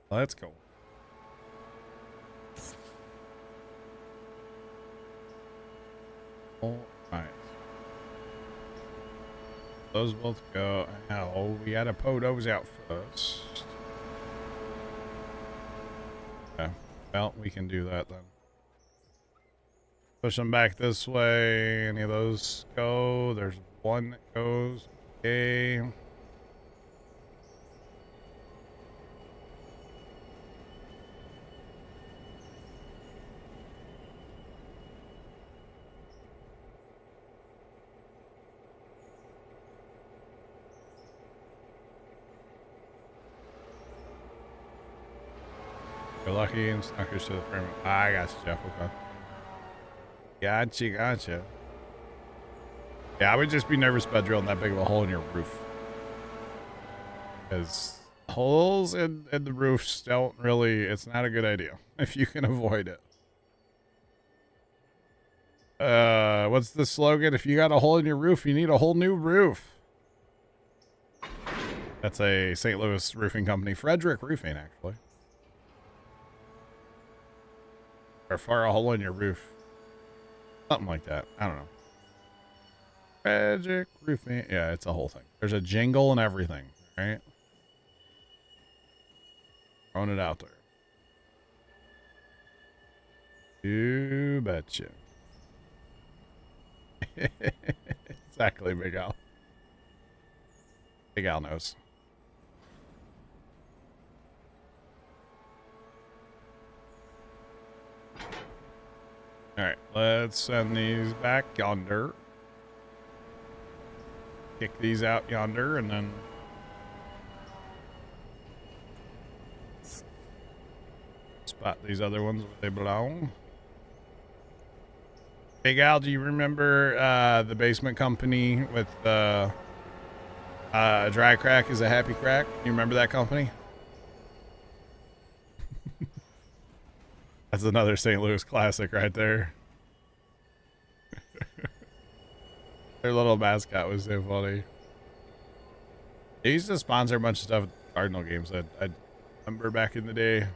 Let's go. All right. Those both go out. We gotta pull those out first. Okay. Well, we can do that then. Push them back this way. Any of those go? There's one that goes. Okay. You're lucky and snuckers to the frame. I got you, Jeff. Okay. Gotcha. Yeah, I would just be nervous about drilling that big of a hole in your roof. Because holes in the roofs don't really, it's not a good idea if you can avoid it. What's the slogan? If you got a hole in your roof, you need a whole new roof. That's a St. Louis roofing company. Frederick Roofing, actually. Or fire a hole in your roof. Something like that. I don't know. Tragic roofing. Yeah, it's a whole thing. There's a jingle and everything, right? Throwing it out there. You betcha. Exactly, Big Al. Big Al knows. Alright, let's send these back yonder. Kick these out yonder and then spot these other ones where they belong. Big Al, do you remember the basement company with a dry crack is a happy crack? You remember that company? That's another St. Louis classic right there. Their little mascot was so funny. They used to sponsor a bunch of stuff at Cardinal games. I remember back in the day.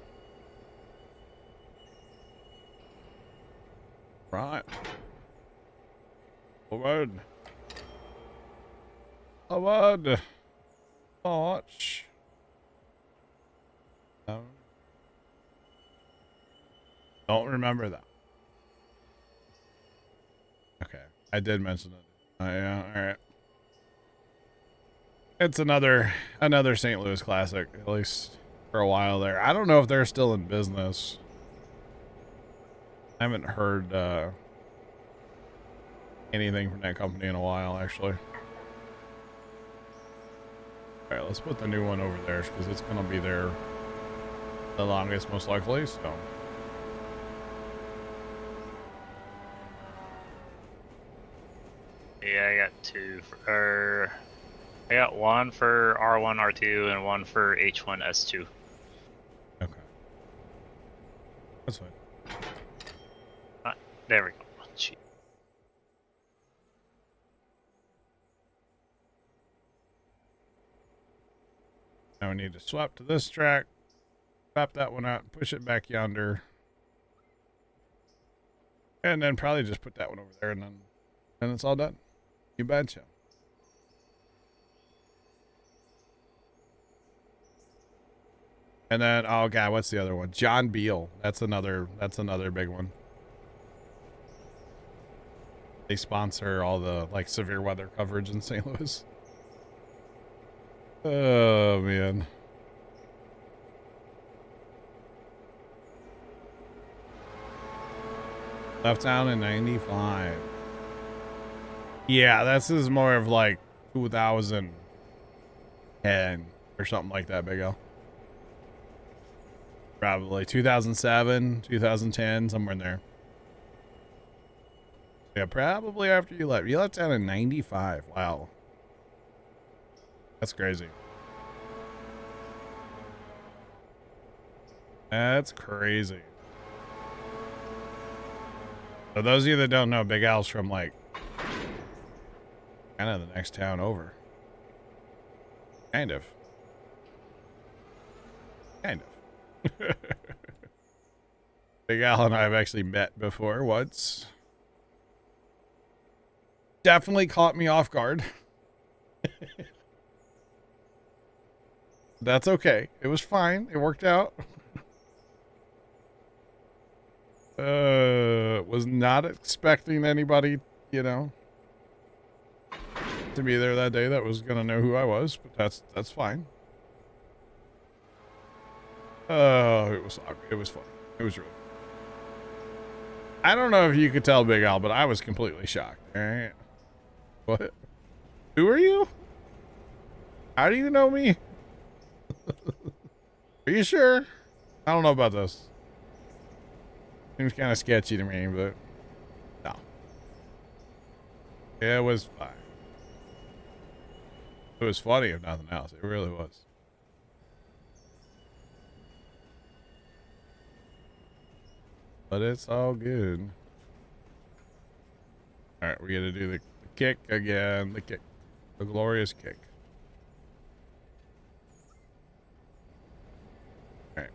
Right. Forward. Forward. March. Don't remember that. Okay. I did mention it. Oh, yeah. All right. It's another St. Louis classic, at least for a while there. I don't know if they're still in business. I haven't heard anything from that company in a while, actually. All right, let's put the new one over there because it's going to be there the longest, most likely. So. Yeah, I got two for. I got one for R1, R2, and one for H1, S2. Okay. That's fine. There we go. Gee. Now we need to swap to this track. Swap that one out, push it back yonder. And then probably just put that one over there and then it's all done. You betcha. And then, oh god, what's the other one? John Beal. That's another big one. They sponsor all the like severe weather coverage in St. Louis. Oh man. Left town in 95. Yeah, this is more of like 2010 or something like that, Big L. Probably 2007, 2010, somewhere in there. Yeah, probably after you left. You left town in 95. Wow. That's crazy. That's crazy. So those of you that don't know, Big Al's from like kind of the next town over. Kind of. Big Al and I have actually met before once. Definitely caught me off guard. That's okay. It was fine. It worked out. Was not expecting anybody, you know, to be there that day that was gonna know who I was, but that's fine. Oh, it was funny. It was really funny. I don't know if you could tell, Big Al, but I was completely shocked. All right. What? Who are you? How do you know me? Are you sure? I don't know about this. Seems kind of sketchy to me, but no. It was fine. It was funny if nothing else. It really was. But it's all good. Alright, we gotta do the kick again. The kick. The glorious kick. Alright.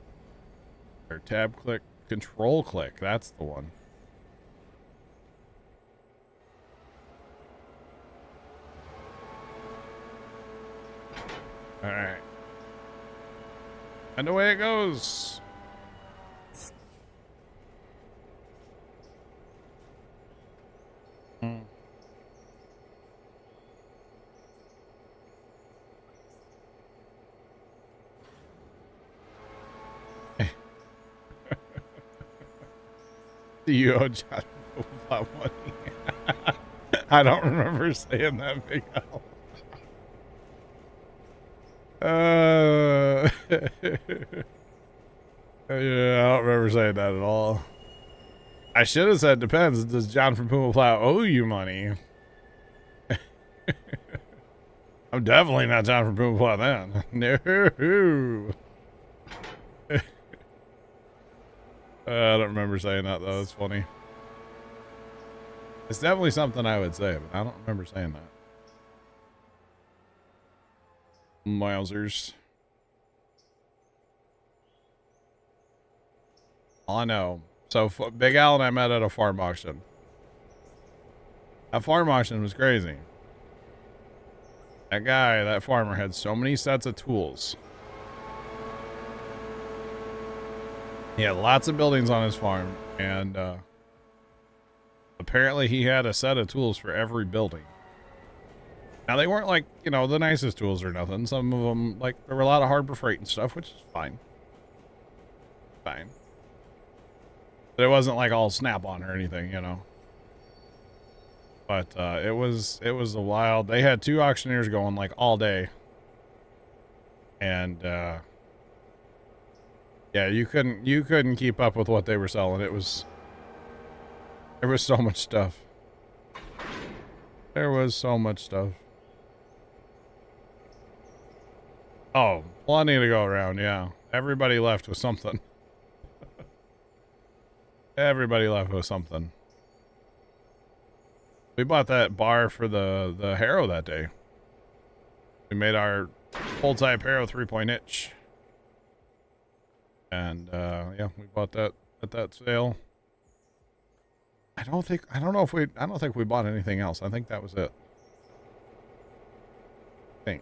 Our tab click Control click. That's the one. All right. And away it goes. Hmm. You owe John about money. I don't remember saying that, Big Al. Yeah, I don't remember saying that at all. I should have said depends. Does John from Puma Plow owe you money? I'm definitely not John from Puma Plow then. No. I don't remember saying that though. It's funny. It's definitely something I would say, but I don't remember saying that. Milesers. All I know. So Big Al and I met at a farm auction. That farm auction was crazy. That guy, that farmer, had so many sets of tools. He had lots of buildings on his farm, and apparently he had a set of tools for every building. Now, they weren't like, you know, the nicest tools or nothing. Some of them, like, there were a lot of Harbor Freight and stuff, which is fine. Fine. But it wasn't like all Snap-on or anything, you know. But it was a wild. They had 2 auctioneers going like all day, and yeah, you couldn't keep up with what they were selling. There was so much stuff. There was so much stuff. Oh, plenty to go around. Yeah, everybody left with something. Everybody left with something. We bought that bar for the Harrow that day. We made our full type Harrow 3-point hitch. And yeah, we bought that at that sale. I don't think we bought anything else. I think that was it. I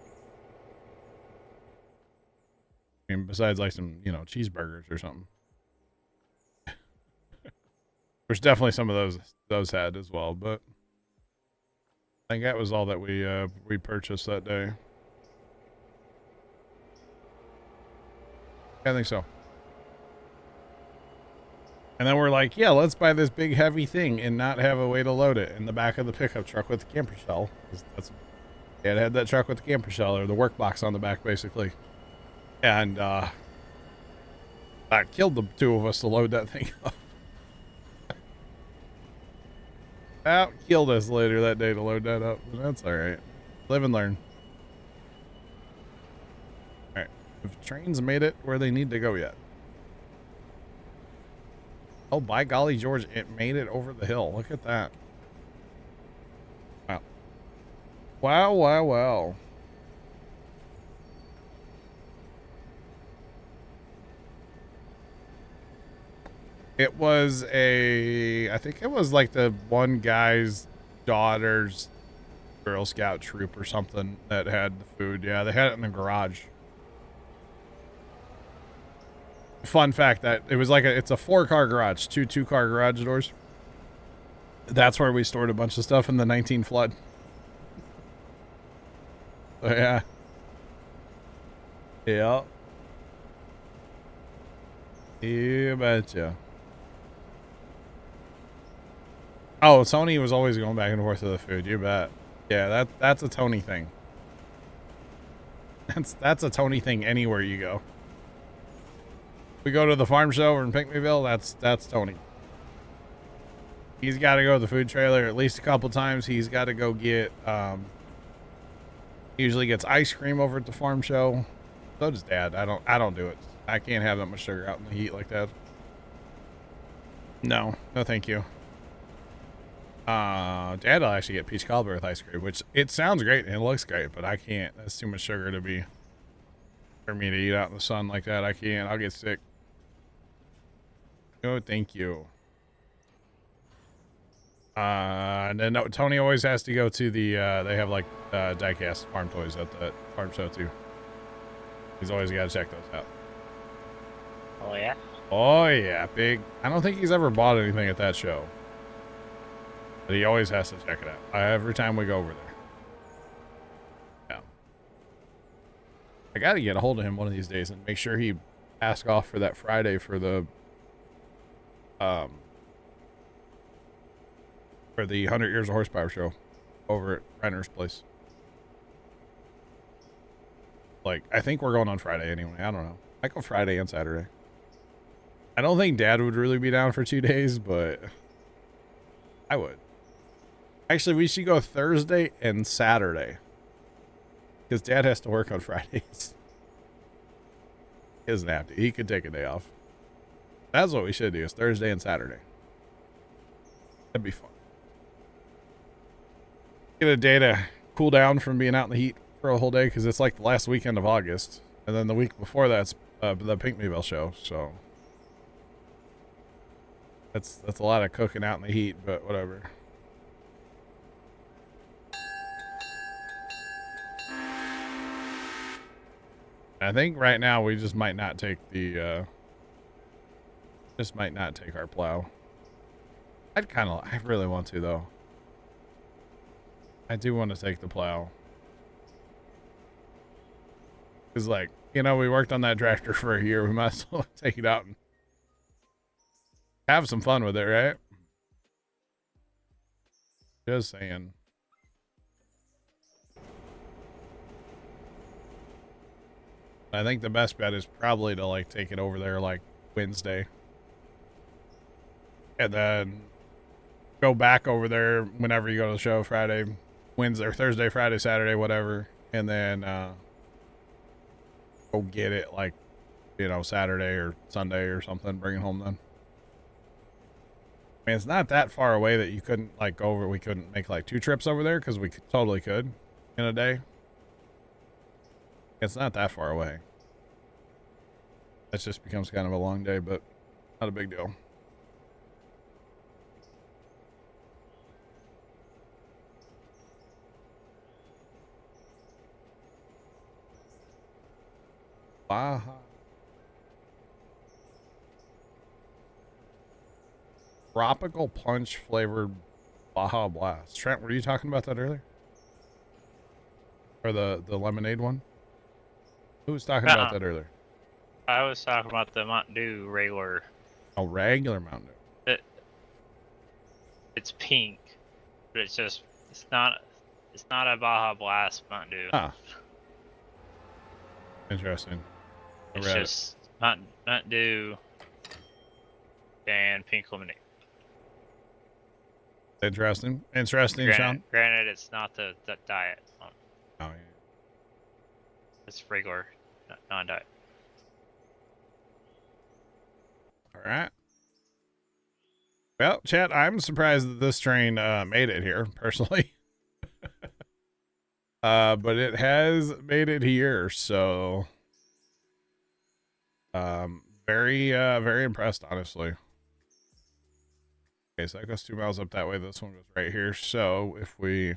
mean, besides like some, you know, cheeseburgers or something. There's definitely some of those had as well, but I think that was all that we purchased that day. I think so. And then we're like, yeah, let's buy this big heavy thing and not have a way to load it in the back of the pickup truck with the camper shell. It had that truck with the camper shell, or the work box on the back, basically. And that killed the 2 of us to load that thing up. That killed us later that day to load that up, but that's all right. Live and learn. All right, have trains made it where they need to go yet? Oh, by golly, George, it made it over the hill. Look at that. Wow. Wow, wow, wow. It was I think it was like the one guy's daughter's Girl Scout troop or something that had the food. Yeah, they had it in the garage. Fun fact that it was like it's a 4-car garage, two car garage doors. That's where we stored a bunch of stuff in the 19 flood. So, yeah. Yeah. You betcha. Oh, Tony was always going back and forth to the food. You bet. Yeah, that's a Tony thing. That's a Tony thing anywhere you go. We go to the farm show in Pinckneyville. That's Tony. He's got to go to the food trailer at least a couple times. He's got to go get. He usually gets ice cream over at the farm show. So does Dad. I don't do it. I can't have that much sugar out in the heat like that. No, thank you. Dad will actually get peach cobbler with ice cream, which it sounds great and it looks great, but I can't. That's too much sugar for me to eat out in the sun like that. I can't. I'll get sick. Oh, thank you. And then Tony always has to go to the, they have like diecast farm toys at the farm show too. He's always got to check those out. Oh yeah. Oh yeah, big. I don't think he's ever bought anything at that show, but he always has to check it out every time we go over there. Yeah. I got to get a hold of him one of these days and make sure he asks off for that Friday for the, for the 100 Years of Horsepower show over at Renner's place. Like, I think we're going on Friday anyway. I don't know. I go Friday and Saturday. I don't think Dad would really be down for 2 days, but I would. Actually, we should go Thursday and Saturday. Because Dad has to work on Fridays. He doesn't have to. He could take a day off. That's what we should do, is Thursday and Saturday. That'd be fun. Get a day to cool down from being out in the heat for a whole day, because it's like the last weekend of August. And then the week before that's the Pink Maybell show, so... That's a lot of cooking out in the heat, but whatever. I think right now we just might not take the, just might not take our plow. I really want to though. I do want to take the plow. Cause like, you know, we worked on that tractor for a year. We might as well take it out and have some fun with it, right? Just saying. I think the best bet is probably to like take it over there like Wednesday. And then go back over there whenever you go to the show, Friday, Wednesday, or Thursday, Friday, Saturday, whatever. And then go get it like, you know, Saturday or Sunday or something, bring it home then. I mean, it's not that far away that you couldn't like go over. We couldn't make like 2 trips over there because we totally could in a day. It's not that far away. That just becomes kind of a long day, but not a big deal. Baja. Tropical punch flavored Baja Blast. Trent, were you talking about that earlier? Or the lemonade one? Who was talking about that earlier? I was talking about the Mountain Dew regular. Oh, regular Mountain Dew. It's pink, but it's not a Baja Blast Mountain Dew. Ah. Interesting. It's just Mountain Dew and pink lemonade. Interesting, Sean. Granted, it's not the diet one. Oh, yeah. It's regular, non-diet. All right. Well, chat, I'm surprised that this train made it here, personally. But it has made it here, so very impressed, honestly. Okay, so that goes 2 miles up that way. This one goes right here. So if we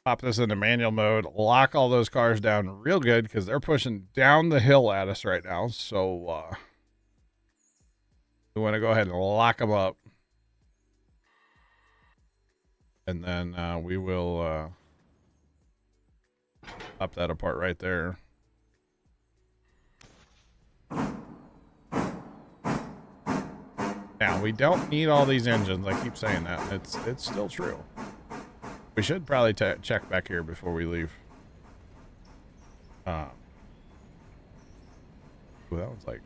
pop this into manual mode, lock all those cars down real good because they're pushing down the hill at us right now. So we want to go ahead and lock them up. And then we will pop that apart right there. Now, we don't need all these engines. I keep saying that. It's still true. We should probably check back here before we leave. Ooh, that one's like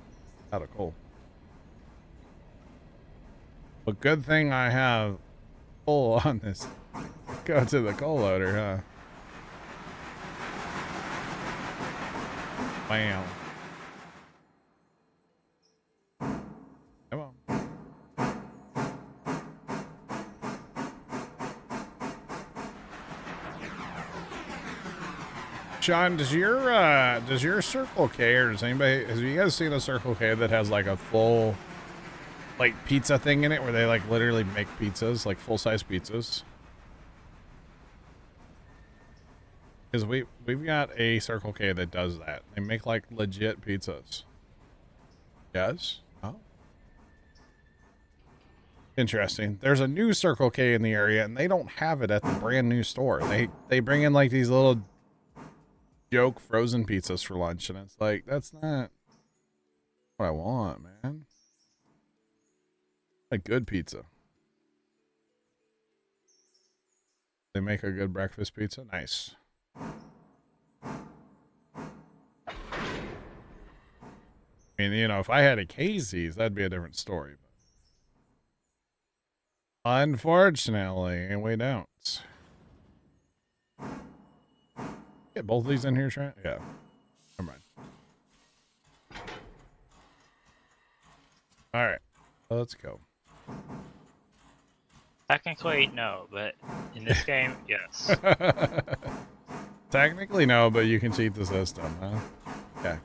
out of coal. But good thing I have coal on this. Go to the coal loader, huh? Bam. Come on. Sean, does your Circle K, or does anybody, has you guys seen a Circle K that has like a full like pizza thing in it where they like literally make pizzas, like full-size pizzas. Because we've got a Circle K that does that. They make like legit pizzas. Yes? Oh. Interesting. There's a new Circle K in the area and they don't have it at the brand new store. They bring in like these little joke frozen pizzas for lunch and it's like, that's not what I want, man. A good pizza. They make a good breakfast pizza. Nice. I mean, you know, if I had a Casey's, that'd be a different story. But unfortunately, we don't. Get both of these in here, Trent? Yeah. Never mind. All right. Let's go. Technically, no, but in this game, yes. Technically, no, but you can cheat the system, huh? Okay.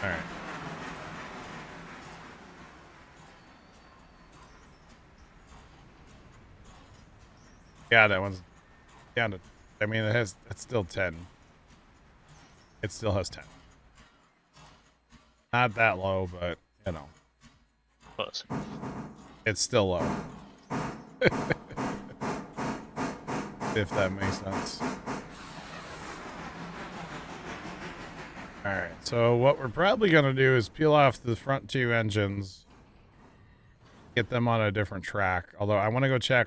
All right. Yeah, that one's down to, I mean, it's still 10. It still has 10. Not that low, but, you know. Close. It's still low. If that makes sense. Alright, so what we're probably going to do is peel off the front two engines. Get them on a different track. Although I want to go check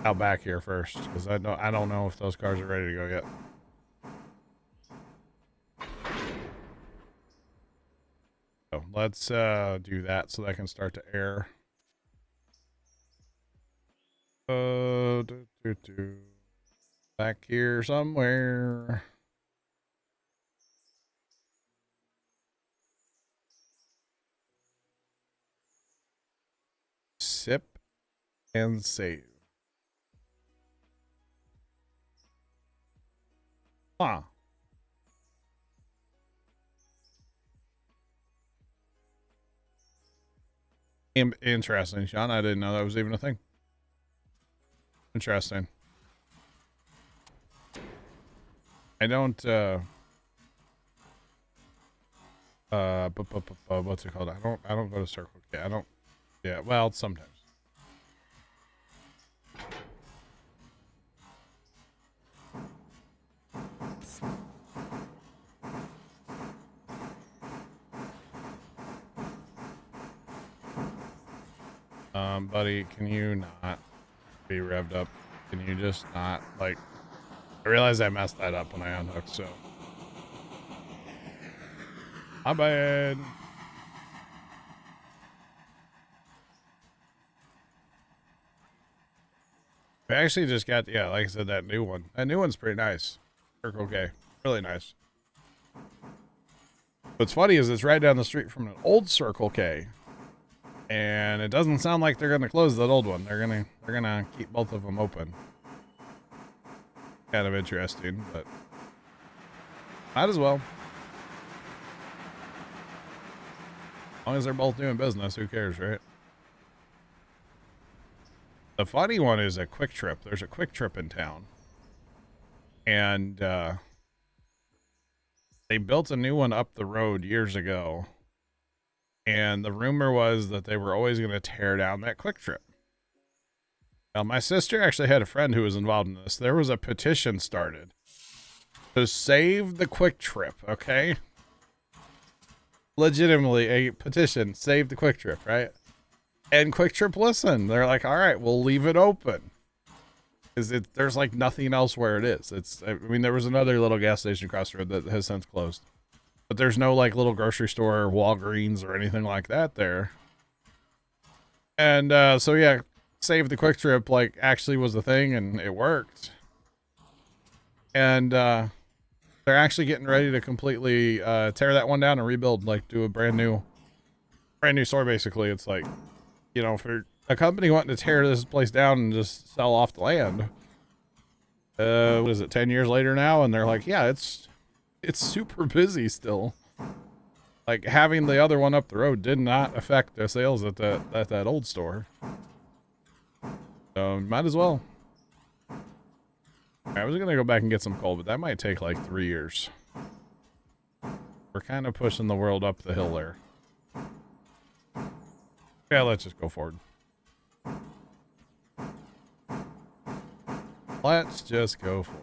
out back here first. Because I don't know if those cars are ready to go yet. So let's do that so that I can start to air. Back here somewhere. Sip and save. Huh. Interesting, Sean. I didn't know that was even a thing. Interesting. I don't, what's it called? I don't go to Circle K. I don't, yeah, well, sometimes. Buddy, can you not be revved up? Can you just not, like, I realized I messed that up when I unhooked, so. My bad. We actually just got, yeah, like I said, that new one. That new one's pretty nice. Circle K. Really nice. What's funny is it's right down the street from an old Circle K. And it doesn't sound like they're gonna close that old one. They're gonna keep both of them open. Kind of interesting, but might as well. As long as they're both doing business, who cares, right? The funny one is a Quick Trip. There's a Quick Trip in town. And they built a new one up the road years ago. And the rumor was that they were always going to tear down that Quick Trip. Now, my sister actually had a friend who was involved in this. There was a petition started to save the Quick Trip, okay? Legitimately, a petition, save the Quick Trip, right? And Quick Trip listened. They're like, all right, we'll leave it open. Because there's like nothing else where it is. I mean, there was another little gas station across the road that has since closed. But there's no like little grocery store or Walgreens or anything like that there. And so yeah, Save the Quick Trip like actually was a thing and it worked. And they're actually getting ready to completely tear that one down and rebuild, like do a brand new store basically. It's like, you know, for a company wanting to tear this place down and just sell off the land. What is it, 10 years later now? And they're like, yeah, it's It's super busy still. Like, having the other one up the road did not affect the sales at that old store. So, might as well. I was going to go back and get some coal, but that might take like 3 years. We're kind of pushing the world up the hill there. Yeah, let's just go forward. Let's just go forward.